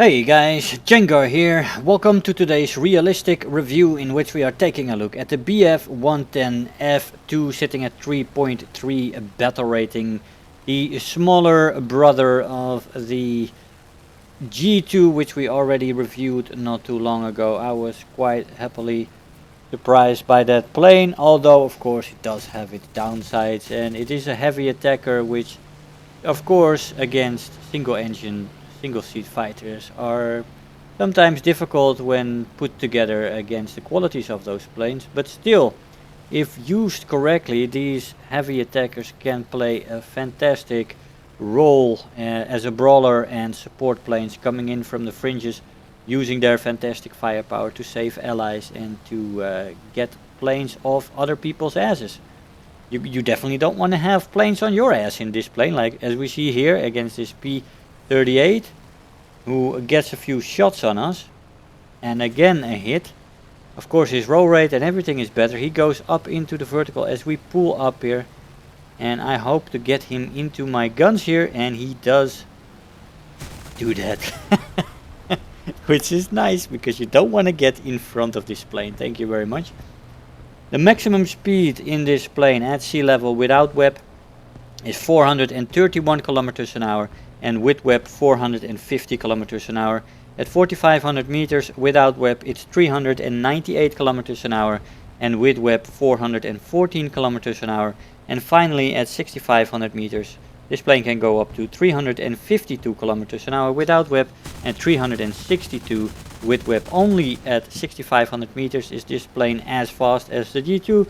Hey guys, Jengar here. Welcome to today's realistic review in which we are taking a look at the BF-110 F-2 sitting at 3.3 battle rating. The smaller brother of the G2 which we already reviewed not too long ago. I was quite happily surprised by that plane, although of course it does have its downsides and it is a heavy attacker which of course against single engine single seat fighters are sometimes difficult when put together against the qualities of those planes, but still, if used correctly, these heavy attackers can play a fantastic role as a brawler and support planes coming in from the fringes, using their fantastic firepower to save allies and to get planes off other people's asses. You definitely don't want to have planes on your ass in this plane, like as we see here against this P-38, who gets a few shots on us, and again a hit. Of course his roll rate and everything is better. He goes up into the vertical as we pull up here, and I hope to get him into my guns here, and he does do that. Which is nice, because you don't want to get in front of this plane. Thank you very much. The maximum speed in this plane at sea level without WEP is 431 kilometers an hour, and with WEP 450 kilometers an hour. At 4500 meters without WEP it's 398 kilometers an hour, and with WEP 414 kilometers an hour. And finally at 6500 meters this plane can go up to 352 kilometers an hour without WEP and 362 with WEP. Only at 6500 meters is this plane as fast as the G2.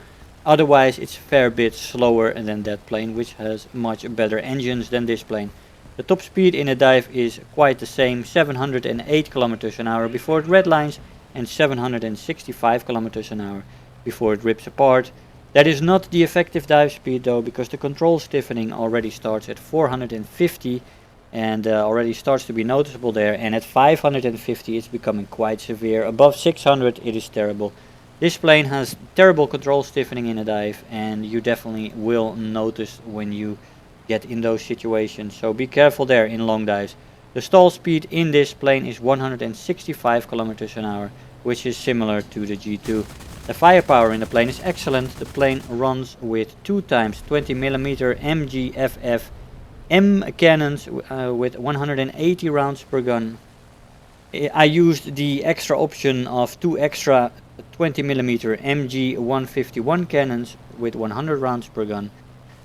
Otherwise it's a fair bit slower than that plane, which has much better engines than this plane. The top speed in a dive is quite the same, 708 kilometers an hour before it redlines and 765 kilometers an hour before it rips apart. That is not the effective dive speed though, because the control stiffening already starts at 450 and already starts to be noticeable there, and at 550 it's becoming quite severe. Above 600 it is terrible. This plane has terrible control stiffening in a dive, and you definitely will notice when you get in those situations, so be careful there in long dives. The stall speed in this plane is 165 kilometers an hour, which is similar to the G2. The firepower in the plane is excellent. The plane runs with 2 times 20mm MGFF M cannons with 180 rounds per gun. I used the extra option of 2 extra 20mm MG151 cannons with 100 rounds per gun.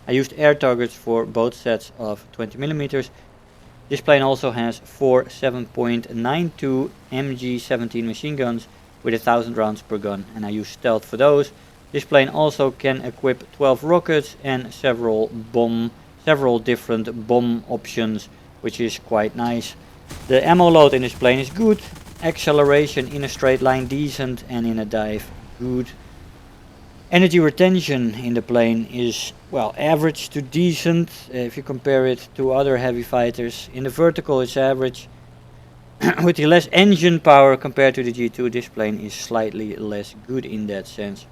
I used air targets for both sets of 20mm. This plane also has 4 7.92 MG17 machine guns with 1000 rounds per gun, and I use stealth for those. This plane also can equip 12 rockets and several different bomb options, which is quite nice. The ammo load in this plane is good. Acceleration in a straight line decent, and in a dive good. Energy retention in the plane is, well, average to decent if you compare it to other heavy fighters. In the vertical it's average. With the less engine power compared to the G2, this plane is slightly less good in that sense.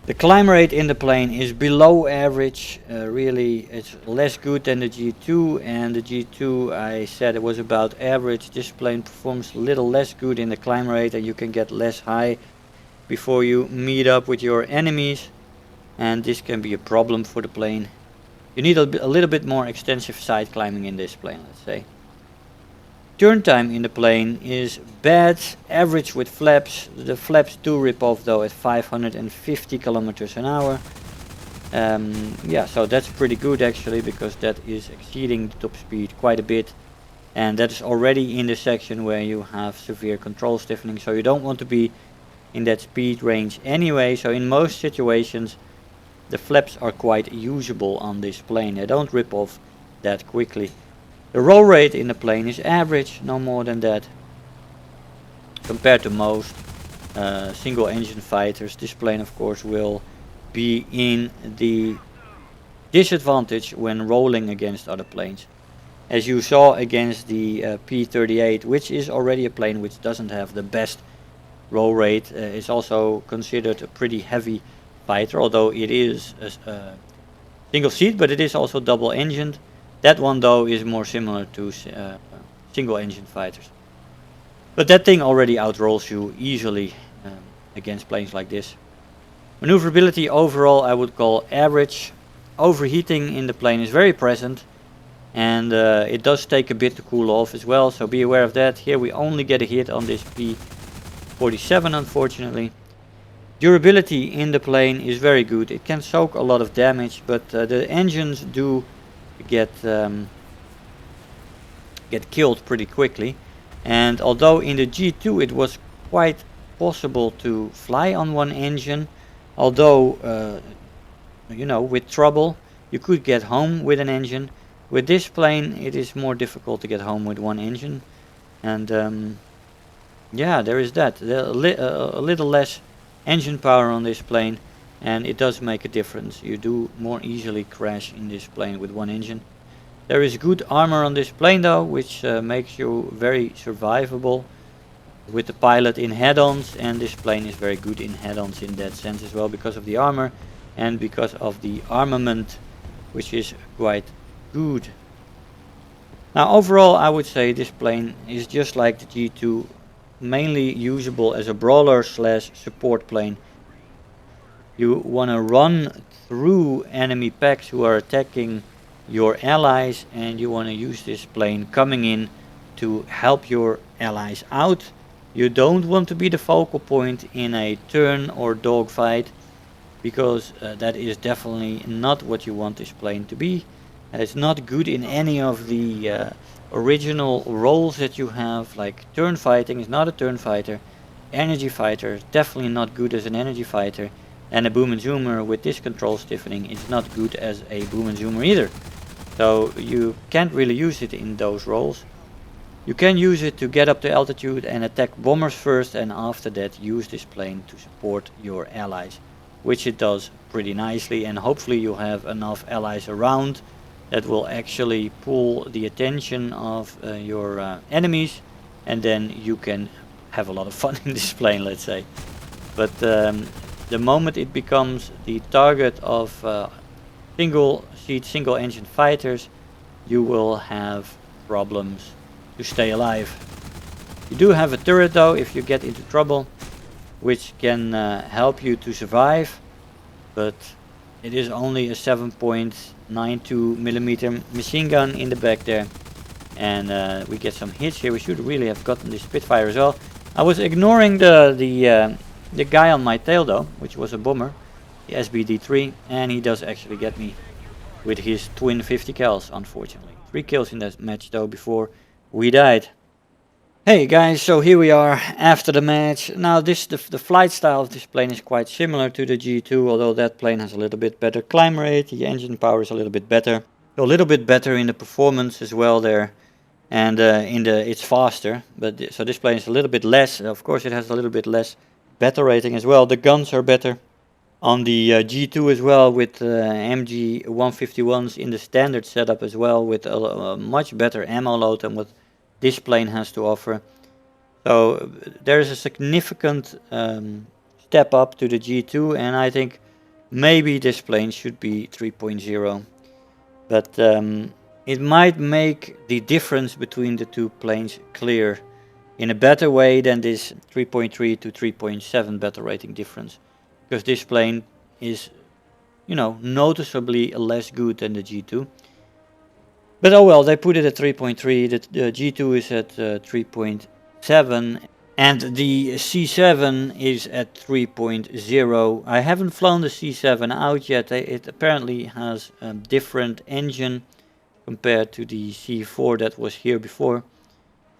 The climb rate in the plane is below average. Really it's less good than the G2, and the G2 I said it was about average. This plane performs a little less good in the climb rate, and you can get less high before you meet up with your enemies, and this can be a problem for the plane. You need a little bit more extensive side climbing in this plane, let's say. Turn time in the plane is bad, average with flaps. The flaps do rip off though at 550 kilometers an hour. Yeah, so that's pretty good actually, because that is exceeding the top speed quite a bit, and that is already in the section where you have severe control stiffening, so you don't want to be in that speed range anyway. So in most situations the flaps are quite usable on this plane. They don't rip off that quickly. The roll rate in the plane is average, no more than that. Compared to most single engine fighters, this plane of course will be in the disadvantage when rolling against other planes. As you saw against the P-38, which is already a plane which doesn't have the best roll rate, is also considered a pretty heavy fighter, although it is a single seat, but it is also double engined. That one though is more similar to single engine fighters. But that thing already outrolls you easily against planes like this. Maneuverability overall I would call average. Overheating in the plane is very present, and it does take a bit to cool off as well, so be aware of that. Here we only get a hit on this P-47 unfortunately. Durability in the plane is very good. It can soak a lot of damage, but the engines do get killed pretty quickly. And although in the G2 it was quite possible to fly on one engine, although you know, with trouble you could get home with an engine. With this plane it is more difficult to get home with one engine, and yeah, there is that. A little less engine power on this plane, and it does make a difference. You do more easily crash in this plane with one engine. There is good armor on this plane though, which makes you very survivable with the pilot in head-ons, and this plane is very good in head-ons in that sense as well, because of the armor and because of the armament, which is quite good. Now overall I would say this plane is just like the G2, mainly usable as a brawler slash support plane. You want to run through enemy packs who are attacking your allies, and you want to use this plane coming in to help your allies out. You don't want to be the focal point in a turn or dogfight, because that is definitely not what you want this plane to be. It's not good in any of the original roles that you have, like turn fighting is not a turn fighter, energy fighter is definitely not good as an energy fighter, and a boom and zoomer with this control stiffening is not good as a boom and zoomer either. So you can't really use it in those roles. You can use it to get up to altitude and attack bombers first, and after that use this plane to support your allies, which it does pretty nicely, and hopefully you have enough allies around that will actually pull the attention of your enemies, and then you can have a lot of fun in this plane, let's say. But the moment it becomes the target of single seat, single engine fighters, you will have problems to stay alive. You do have a turret though if you get into trouble, which can help you to survive, but it is only a 7.92mm machine gun in the back there, and we get some hits here. We should really have gotten this Spitfire as well. I was ignoring the guy on my tail though, which was a bomber, the SBD3, and he does actually get me with his twin 50 cals, unfortunately. 3 kills in that match though before we died. Hey guys, so here we are after the match. Now the flight style of this plane is quite similar to the G2, although that plane has a little bit better climb rate, the engine power is a little bit better. A little bit better in the performance as well there, and it's faster, but so this plane is a little bit less. Of course it has a little bit less battle rating as well. The guns are better on the G2 as well, with MG 151s in the standard setup as well, with a much better ammo load than what this plane has to offer. So there is a significant step up to the G2, and I think maybe this plane should be 3.0, but it might make the difference between the two planes clear in a better way than this 3.3 to 3.7 battle rating difference, because this plane is, you know, noticeably less good than the G2. But oh well, they put it at 3.3, the G2 is at 3.7, and the C7 is at 3.0. I haven't flown the C7 out yet. It apparently has a different engine compared to the C4 that was here before.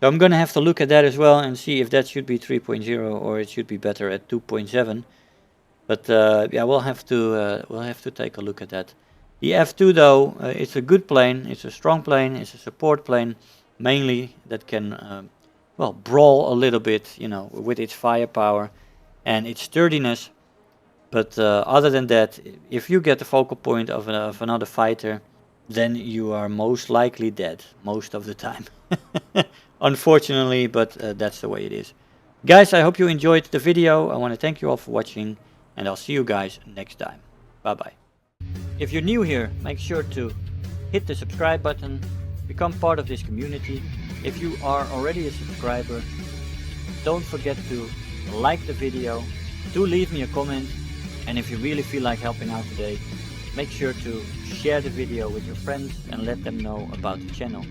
So I'm gonna have to look at that as well and see if that should be 3.0 or it should be better at 2.7. But yeah, we'll have to take a look at that. The F-2 though, it's a good plane, it's a strong plane, it's a support plane, mainly that can, well, brawl a little bit, you know, with its firepower and its sturdiness. But other than that, if you get the focal point of another fighter, then you are most likely dead, most of the time. Unfortunately, but that's the way it is. Guys, I hope you enjoyed the video. I want to thank you all for watching, and I'll see you guys next time. Bye bye. If you're new here, make sure to hit the subscribe button, become part of this community, If you are already a subscriber, don't forget to like the video, to leave me a comment, and if you really feel like helping out today, make sure to share the video with your friends and let them know about the channel.